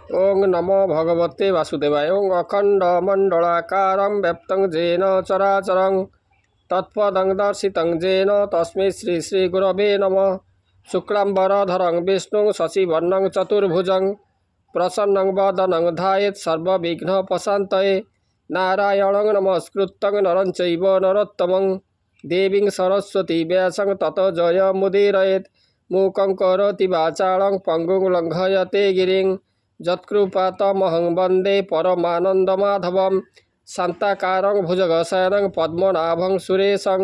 ओं नमो भगवते वासुदेवाय। ओं अखण्डमण्डलाकारं व्याप्तं येन चराचरं तत्पदं दर्शितं येन तस्मै श्री श्रीगुरवे नमः। शुक्लाम्बरधरं विष्णुं शशिवर्णं चतुर्भुजं प्रसन्नं वदनं ध्यायेत् सर्वविघ्नोपशान्तये। नारायणं नमस्कृतं नरं चैव नरोत्तमं देवीं सरस्वती व्यासं ततो जयमुदीरयेत्। मूकं करोति वाचालं पङ्गुं लङ्घयते गिरिं यत्कृपातमहं वन्दे परमानन्दमाधवं। शान्ताकारं भुजगशयनं पद्मनाभं सुरेशं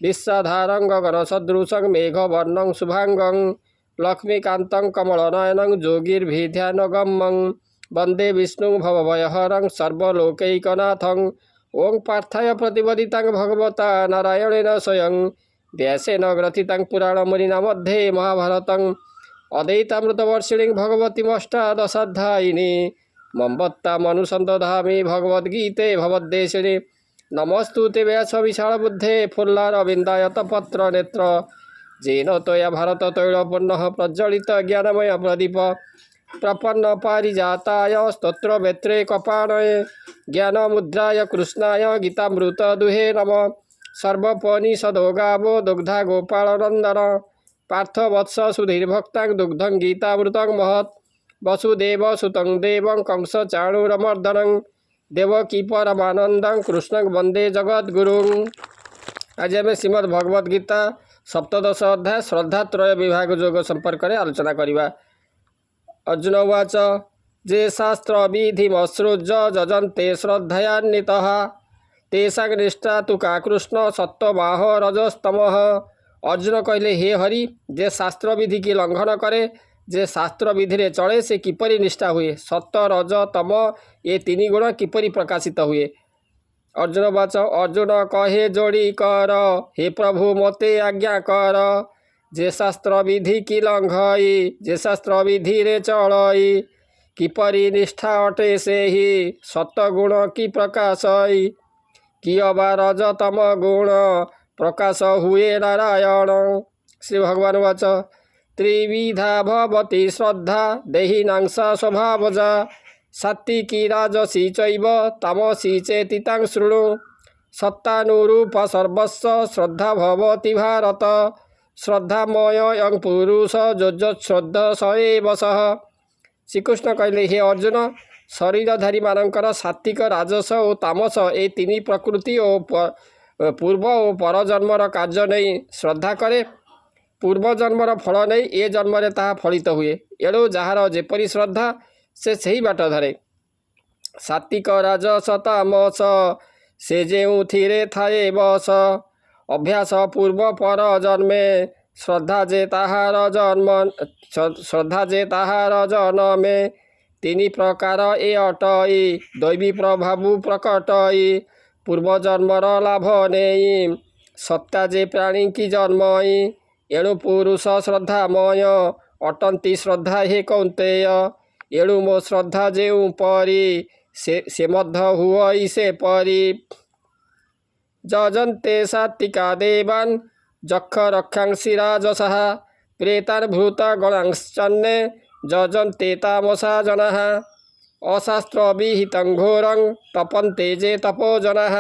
विश्वाधारं गगनसदृशं मेघवर्णं शुभांगं लक्ष्मीकान्तं कमलनयनं योगिर्भिध्यानगम्यं वन्दे विष्णुं भवभयहरं सर्वलोकैकनाथं। ओं पार्थाय प्रतिपदितं भगवता नारायणेन स्वयं व्यासेन ग्रथितं पुराणमुनिना मध्ये महाभारतं अद्वैतामृतवर्षिणीं भगवतीमष्टादशाध्यायिनी मम्बत्तामनुसन्दधामि भगवद्गीते भवद्देशिनि। नमस्तुते व्यासविशालबुद्धे फुल्लारविन्दायतपत्रनेत्र येन त्वया भारततैलपूर्णः प्रज्वलित ज्ञानमय प्रदीप प्रपन्न पारिजाताय स्तोत्रवेत्रे कपाणये ज्ञानमुद्राय कृष्णाय गीतामृतदुहे नमः। सर्वोपनिषदो गावो दुग्धा गोपालनन्दन पार्थवत्स सुधीर्भक्तां दुग्धं गीतामृतं महत्। वसुदेवसुतं देवं कंसचाणूरमर्दनं देवकी परमानन्दं कृष्णं वन्दे जगद्गुरुं। आज आम श्रीमद् भगवद गीता सप्तदश अध्याय श्रद्धात्रय विभाग योग संपर्क में आलोचना करवा। अर्जुन उवाच जे शास्त्र विधिमसृज्य जजन्ते श्रद्धयान्वितः तेषां निष्ठा तु का कृष्ण सत्वमाह रजस्तमः। अर्जुन कहले हे हरि जे शास्त्र विधि की लंघन करे जे शास्त्र विधि रे चले से किपरि निष्ठा हुए सत्व रज तम ये तीन गुण किपरि प्रकाशित हुए। अर्जुन वाच अर्जुन कहे जोड़ी कर हे प्रभु मते आज्ञा कर जे शास्त्र विधि की लंघई जे शास्त्र विधि रे चलई किपरि निष्ठा अटे से ही सत्व गुण की प्रकाशई कियबा रज तम गुण प्रकाश हुए नारायण। श्री भगवान वाच त्रिविधा भवति श्रद्धा देहिनां सा स्वभावजा सात्विकी राजसी चैव तामसी चेति तां शृणु सत्तानुरूप सर्वस्व श्रद्धा भवति भारत श्रद्धामयं पुरुष जोजश्रद्धा स एव सः। श्रीकृष्ण कहले हे अर्जुन शरीरधारी मानकर सात्विक राजस और तामस ए तीन प्रकृति और पूर्व और परजन्मर कार्य नहीं श्रद्धा करे पूर्व जन्मर फल नहीं ए जन्म रे ताहा फलित हुए। एणु जार जेपरी श्रद्धा से सही बाट धरे सात्विक राजस तामस से जेउथिरे थाए बस अभ्यास पूर्व पर जन्मे श्रद्धा जे ताहार जन्म श्रद्धा जे ताहार जन्मे तीन प्रकार ए अटई दैवी प्रभाव प्रकटई पूर्व जन्मर लाभ नेई सत्ता जे प्राणी की जन्मई एणु पुरुष श्रद्धामय अटंती श्रद्धा हे कौंतेय एणु मो श्रद्धा जेउ परी से मध्य हुई से परी जजन्ते सात्विका देवान् जक्ष रक्षांसि राजसः प्रेतान् भूत गणांश्चन्ने जजन्ते तामसा जनाः अशास्त्र विहितं घोरं तपन्ते जे तपो जनाः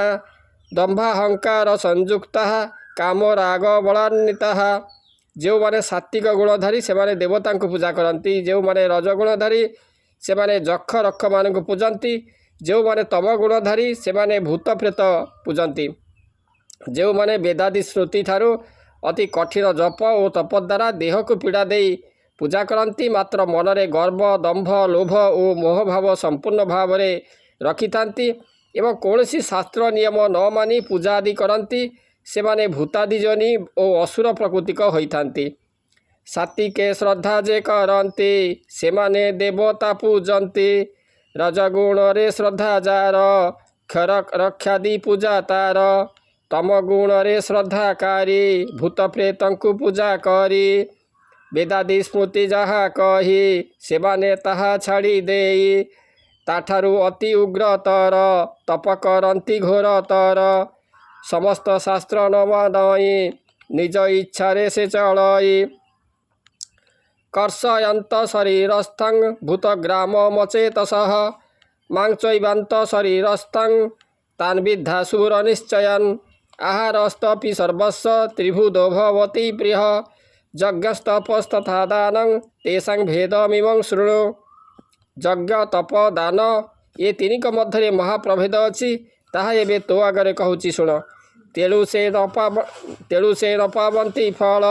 दम्भाहंकार संयुक्ताः कामराग बलान्विताः। जो माने सात्विक गुणधारी से माने देवता को पूजा करती जो माने रजगुणधारी से माने जक्ष रक्ष मान को पूजती जो माने तम गुणधारी से माने भूत प्रेत पूजती जो माने वेदादि श्रुति ठारू अति कठिन जप और तप द्वारा देह को पीड़ा दे पूजा करती मात्र मनरे गर्व दंभ लोभ और मोह भाव संपूर्ण भाव में रखि थांती एवं कौन शास्त्र नियम न मानी पूजा आदि करती से माने भूतादि जनी और असुर प्रकृतिक होइथांती। सात्विके श्रद्धा जे करती से माने देवता पूजन्ति रजगुण रे श्रद्धा जार क्षर रक्षादि पूजा तार तम गुण रे श्रद्धाकारी भूत प्रेतंकु पूजा करी वेदादि स्मृति जहाँ कही से माने ताहा छाड़ी देई ताठारु अति उग्रतर तप करती घोरतर समस्त शास्त्र न मानई निज इच्छा रे से चलई कर्षयन्त शरीरस्थं भूतग्राममचेतसः मां चैवान्त शरीरस्थं तान् विद्धासुरनिश्चयन् आहारस्तपि सर्वस्व त्रिभुदो भवति प्रियः यज्ञस्तपस्तथा दानं तेषां भेदमिमं शृणु। यज्ञ तप दान ये तीनिक मध्य महाप्रभेद अच्छी ताहा एबे तो आगे कहूँ शुण। तेणु से न पावती फल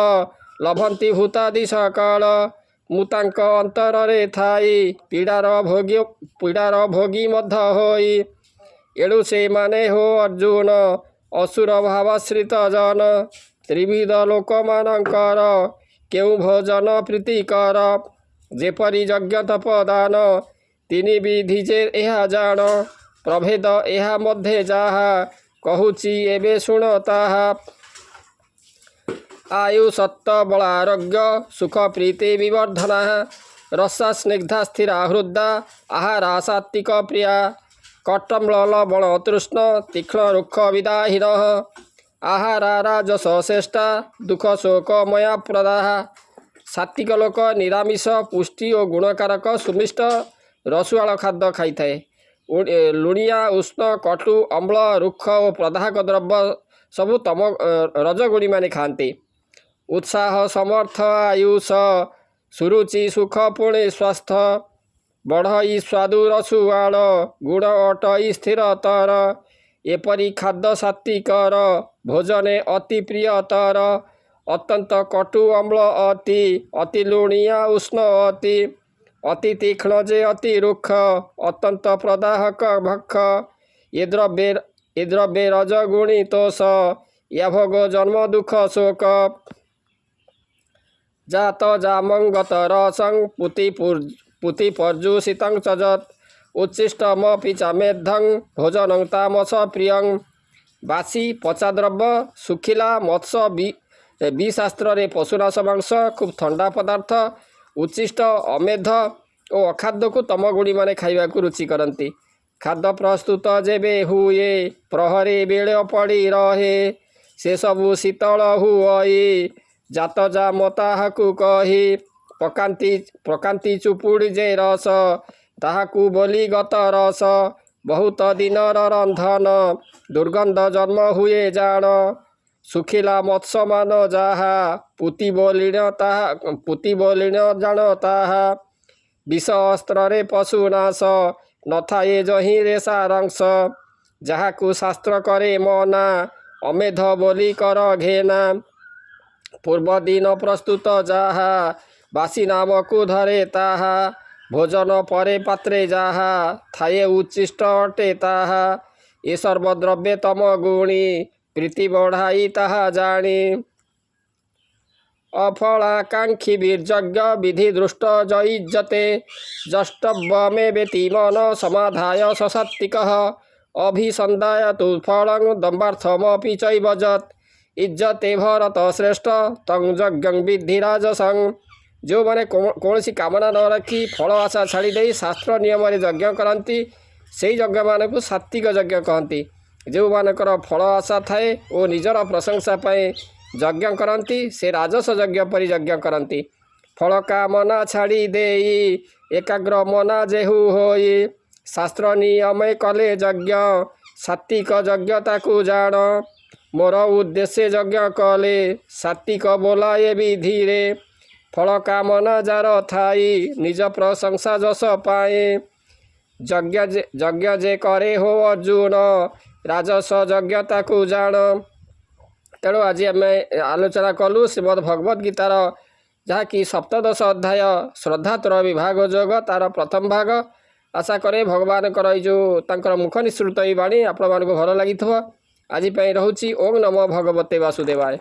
लभंती भूतादि सकाल मुतांक अंतरे थाई पीड़ार भोगी मध्य होई। एणु से माने हो अर्जुन असुर भावाश्रित जन त्रिविध लोक मानकर केउ भोजन प्रीतिकर जेपरी यज्ञ तप दान तीनि विधि जे एहा जान प्रभेद एहा मध्य जाहा कहूची एबे शुण ताहा। आयु सत्व बल आरोग्य सुख प्रीति विवर्धना रसा स्निग्धा स्थिरा हृदा आहारा सात्विक प्रिया कट्टम्ल लवण तृष्ण तीक्ष्ण रुक्ष विदाहीन आहारा राजस श्रेष्ठा दुख शोक मया प्रदा। सात्विक लोक निरामिष पुष्टि और गुणकारक सुमिष्ट रसुआल खाद्य खाई थाए। लुणिया उष्ण कटु अम्ल रुक्ष और प्रदाहक द्रव्य सबु तम रजगुणी माने खाते। उत्साह समर्थ आयुष सुरुचि सुख पुणे स्वास्थ्य बढ़ई स्वादु रसुआल गुण अटई स्थिरतर एपरी खाद्य सात्विकर भोजने अति प्रियतर अत्यंत कटु अम्ल अति लुणिया उष्ण अति तीक्ष्ण जे अति रुक्ष अत्यंत प्रदाहक भक्ष ये द्रव्य रजगुणी तोष या भोग जन्म दुख शोक जात जामंगत रसं पुति पर्जुषितं चजत उच्छिष्टमपि च मेद्धं भोजनं तामस प्रियं। बासी पचा द्रव्य सुखिला मत्स्य बी शास्त्र रे पशुनाश मांस खूब ठंडा पदार्थ उच्छिष्ट अमेध और अखाद्य को तमगुणी माने खाइबा को रुचि करती। खाद्य प्रस्तुत जेबे हुए प्रहरी बेले पड़ी रहे से सबु शीतल हुई जात जा मताहाकु कही पकांती चुपुड़ी जे रस ताहाकु बोली गत रस बहुत दिनर रंधन दुर्गंध जन्म हुए जान सुखिला मत्स्य मान जाहा पुति बोलिण जान ताहा विष अस्त्र रे पशुनाश नथाए जही रे सारांश जहाकु शास्त्र करे मना अमेध बोली कर घेना पूर्व दिन प्रस्तुत जाहा बासी नाम को धरे ताहा भोजन परे पात्रे जाहा थाए उच्छिष्ट अटे ताहा ये सर्वद्रव्य तम गुणी प्रीति बढ़ाई ताहा जानी। अफलाकांक्षी वीर्यज्ञ विधि दृष्ट जयुज्यते जष्टव्यमे वेति मन समाधाय ससात्विकः अभिसंधाय तु फलं दम्बार्थमपि चैवजत् इज्जते भरत श्रेष्ठ तं यज्ञं विद्धि राजसं। जो मैंने कौन सी कामना न रखी फल आशा छाड़ी दे शास्त्र नियम यज्ञ करती से यज्ञ मान को सात्विक यज्ञ कहती। जो मानकर फल आशा थाए और निजर प्रशंसा पाए यज्ञ करती से राजस यज्ञ पर यज्ञ करती। फल कामना छाड़ी दे एकाग्र मना जेहु होई शास्त्र नियम कले यज्ञ सात्विक यज्ञता को जान मोर उद्देश्य यज्ञ कले सात्विक बोलाए विधि रे फल कामना जार थाई निज प्रशंसा जस पाए यज्ञ जे करे हो अर्जुन राजस यज्ञता को जान। तेणु आज आम आलोचना कलु श्रीमद् भगवद गीतार जहाँकि सप्तदश अध्याय श्रद्धातुर विभाग जोग तार प्रथम भाग। आशा करे भगवान जो तांकर मुख निसृत बाणी आपण मानक भल लगी आज रोची ओम नमो भगवते वासुदेवाय।